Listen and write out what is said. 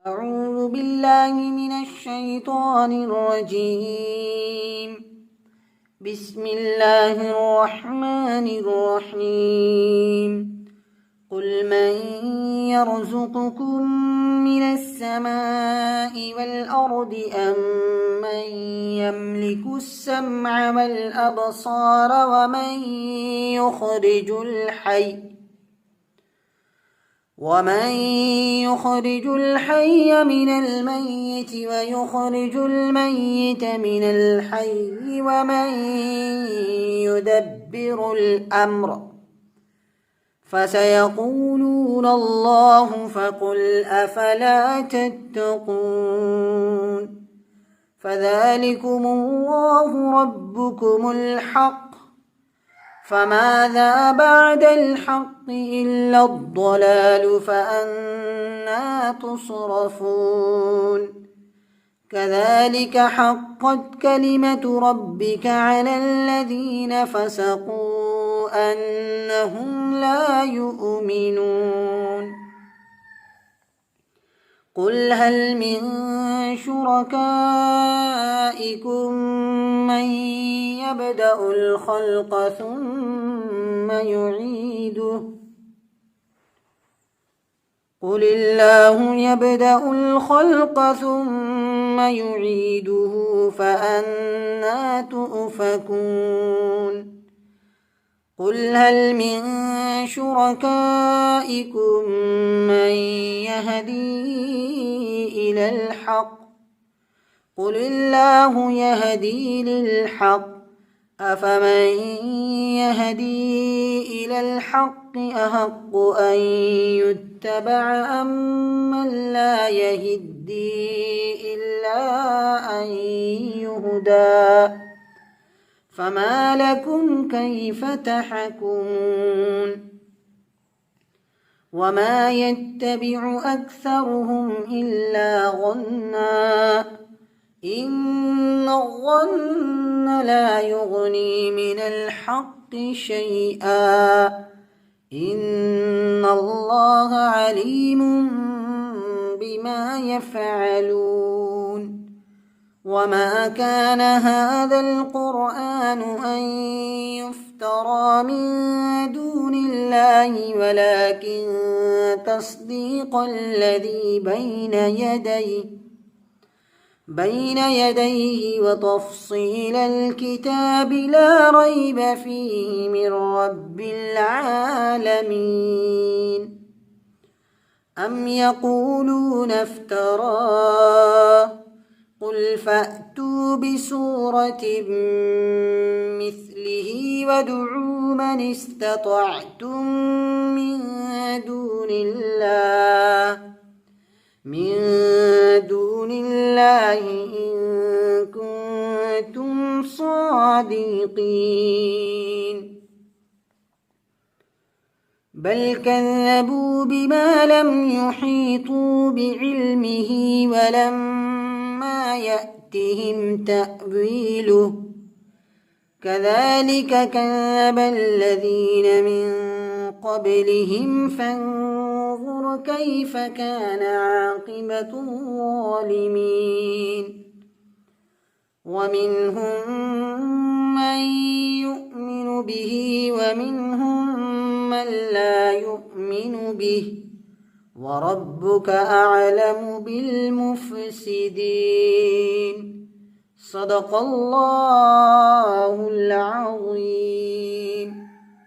أعوذ بالله من الشيطان الرجيم. بسم الله الرحمن الرحيم. قل من يرزقكم من السماء والأرض أم من يملك السمع والأبصار ومن يخرج الحي من الميت ويخرج الميت من الحي ومن يدبر الأمر فسيقولون الله فقل أفلا تتقون. فذلكم الله ربكم الحق فماذا بعد الحق إلا الضلال فأنى تصرفون. كذلك حقت كلمة ربك على الذين فسقوا أنهم لا يؤمنون. قل هل من شركائكم من يبدأ الخلق ثم يعيده قل الله يبدأ الخلق ثم يعيده فأنى تؤفكون. قل هل من شركائكم من يهدي إلى الحق قل الله يهدي للحق أفمن يهدي إلى الحق أحق أن يتبع أم من لا يهدي إلا أن يهدى فما لكم كيف تحكمون. وما يتبع أكثرهم إلا ظنا إن الظن لا يغني من الحق شيئا إن الله عليم بما يفعلون. وما كان هذا القرآن أن يفترى من دون الله ولكن تصديق الذي بين يديه وتفصيل الكتاب لا ريب فيه من رب العالمين. أم يقولون افتراه قل فأتوا بسورة مثله وادعوا من استطعتم من دون الله إن كنتم صادقين. بل كذبوا بما لم يحيطوا بعلمه ولما يأتهم تأويله كذلك كذب الذين من قبلهم فانظر كيف كان عاقبة الظالمين. ومنهم من يؤمن به ومنهم من لا يؤمن به وربك أعلم بالمفسدين. صدق الله العظيم.